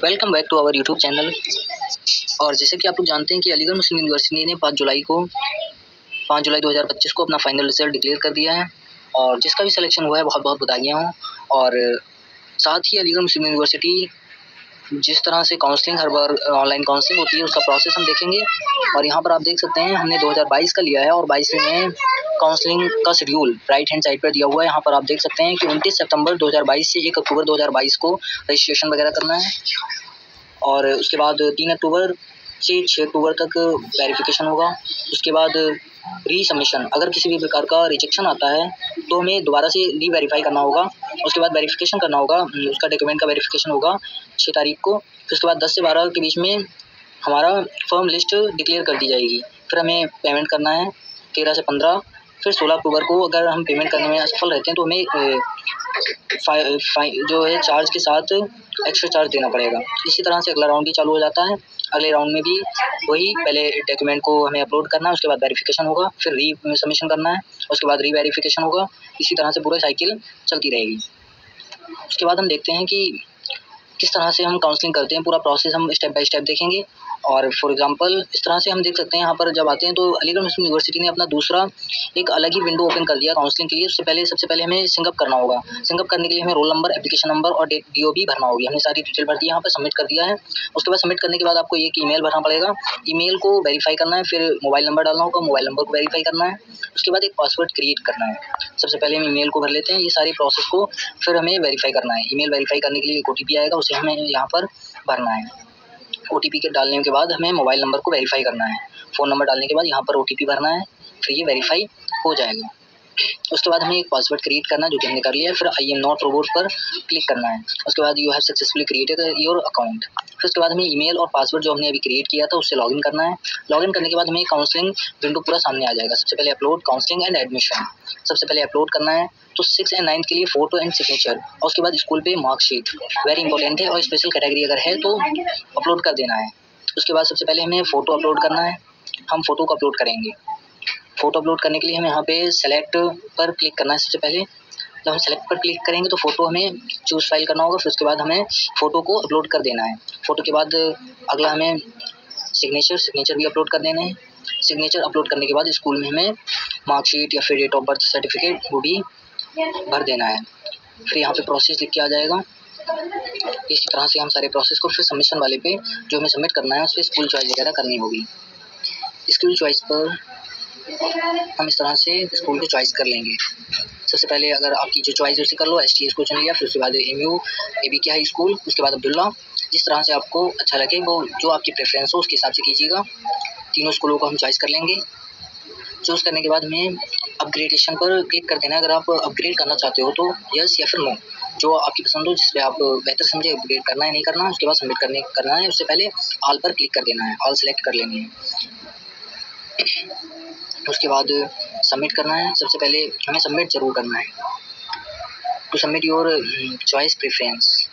Welcome back to our YouTube channel. और जैसे कि आप लोग जानते हैं कि अलीगढ़ मुस्लिम यूनिवर्सिटी ने 5 जुलाई 2025 को अपना फाइनल रिजल्ट डिक्लेयर कर दिया है और जिसका भी सिलेक्शन हुआ है बहुत बहुत बधाइयाँ हों। और साथ ही अलीगढ़ मुस्लिम यूनिवर्सिटी जिस तरह से काउंसलिंग हर बार ऑनलाइन काउंसलिंग होती है उसका प्रोसेस हम देखेंगे। और यहाँ पर आप देख सकते हैं हमने 2022 का लिया है और 22 में काउंसलिंग का शेड्यूल राइट हैंड साइड पर दिया हुआ है। यहाँ पर आप देख सकते हैं कि 29 सितंबर 2022 से 1 अक्टूबर 2022 को रजिस्ट्रेशन वगैरह करना है और उसके बाद 3 अक्टूबर से 6 अक्टूबर तक वेरिफिकेशन होगा। उसके बाद री सबमिशन, अगर किसी भी प्रकार का रिजेक्शन आता है तो हमें दोबारा से री वेरीफाई करना होगा। उसके बाद वेरिफिकेशन करना होगा, उसका डॉक्यूमेंट का वेरिफिकेशन होगा 6 तारीख को। फिर उसके बाद 10 से 12 के बीच में हमारा फर्म लिस्ट डिक्लेयर कर दी जाएगी। फिर हमें पेमेंट करना है 13 से 15। फिर 16 अक्टूबर को अगर हम पेमेंट करने में असफल रहते हैं तो हमें जो है चार्ज के साथ एक्स्ट्रा चार्ज देना पड़ेगा। इसी तरह से अगला राउंड भी चालू हो जाता है। अगले राउंड में भी वही, पहले डॉक्यूमेंट को हमें अपलोड करना है, उसके बाद वेरिफिकेशन होगा, फिर री सबमिशन करना है, उसके बाद री वेरिफिकेशन होगा। इसी तरह से पूरा साइकिल चलती रहेगी। उसके बाद हम देखते हैं कि किस तरह से हम काउंसलिंग करते हैं, पूरा प्रोसेस हम स्टेप बाय स्टेप देखेंगे। और फॉर एग्जांपल इस तरह से हम देख सकते हैं यहाँ पर जब आते हैं तो अलीगढ़ मुस्लिम यूनिवर्सिटी ने अपना दूसरा एक अलग ही विंडो ओपन कर दिया काउंसलिंग के लिए। सबसे पहले हमें सिंगअप करना होगा। सिंगअप करने के लिए हमें रोल नंबर, एप्लीकेशन नंबर और DOB भरना होगी। हमने सारी डिटेल भर दी, यहाँ पर सबमिट कर दिया है। उसके बाद सबमिट करने के बाद आपको एक ईमेल भरना पड़ेगा, ईमेल को वेरीफाई करना है, फिर मोबाइल नंबर डालना होगा, मोबाइल नंबर को वेरीफाई करना है, उसके बाद एक पासवर्ड क्रिएट करना है। सबसे पहले हम ईमेल को भर लेते हैं, ये सारी प्रोसेस को फिर हमें वेरीफाई करना है। ईमेल वेरीफाई करने के लिए एक OTP आएगा, उसे हमें यहाँ पर भरना है। OTP के डालने के बाद हमें मोबाइल नंबर को वेरीफाई करना है। फ़ोन नंबर डालने के बाद यहाँ पर OTP भरना है, फिर ये वेरीफाई हो जाएगा। उसके बाद हमें एक पासवर्ड क्रिएट करना है जो कि हमने कर लिया है। फिर I am not robot पर क्लिक करना है। उसके बाद you have successfully created your account. फिर उसके बाद हमें ईमेल और पासवर्ड जो हमने अभी क्रिएट किया था उससे लॉगिन करना है। लॉगिन करने के बाद हमें काउंसलिंग विंडो पूरा सामने आ जाएगा। सबसे पहले अपलोड काउंसलिंग एंड एडमिशन, सबसे पहले अपलोड करना है। तो 6 और 9 के लिए फ़ोटो एंड सिग्नेचर और उसके बाद स्कूल पे मार्कशीट वेरी इंपॉर्टेंट है और स्पेशल कैटेगरी अगर है तो अपलोड कर देना है। उसके बाद सबसे पहले हमें फ़ोटो अपलोड करना है। हम फ़ोटो को अपलोड करेंगे। फ़ोटो अपलोड करने के लिए हमें यहाँ पे सेलेक्ट पर क्लिक करना है। सबसे पहले जब हम सेलेक्ट पर क्लिक करेंगे तो फ़ोटो हमें चूज़ फाइल करना होगा। फिर उसके बाद हमें फ़ोटो को अपलोड कर देना है। फ़ोटो के बाद अगला हमें सिग्नेचर भी अपलोड कर देना है। सिग्नेचर अपलोड करने के बाद स्कूल में हमें मार्कशीट या फिर डेट ऑफ बर्थ सर्टिफिकेट वो भी भर देना है। फिर यहाँ पे प्रोसेस लिख के आ जाएगा। इसी तरह से हम सारे प्रोसेस को फिर सबमिशन वाले पे जो हमें सबमिट करना है उस पर स्कूल चॉइस वगैरह करनी होगी। स्कूल चॉइस पर हम इस तरह से स्कूल को चॉइस कर लेंगे। सबसे पहले अगर आपकी जो चॉइस है उसे कर लो, STS को चुन लिया। फिर उसके बाद MU ABK हाई स्कूल, उसके बाद अब्दुल्ला। जिस तरह से आपको अच्छा लगे वो जो आपकी प्रेफरेंस हो उसके हिसाब से कीजिएगा। तीनों स्कूलों को हम चॉइस कर लेंगे। चूज़ करने के बाद हमें अपग्रेडेशन पर क्लिक कर देना है। अगर आप अपग्रेड करना चाहते हो तो यस या फिर नो, जो आपकी पसंद हो, जिस पे आप बेहतर समझे अपग्रेड करना है नहीं करना। उसके बाद सबमिट करना है। उससे पहले ऑल पर क्लिक कर देना है, ऑल सेलेक्ट कर लेंगे। उसके बाद सबमिट करना है। सबसे पहले हमें सबमिट ज़रूर करना है। To submit your choice preference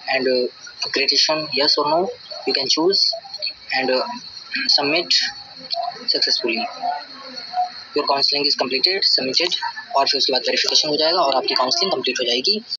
and upgradation yes और no you can choose and submit successfully. Your counselling is completed, submitted. और फिर उसके बाद वेरिफिकेशन हो जाएगा और आपकी काउंसलिंग कंप्लीट हो जाएगी।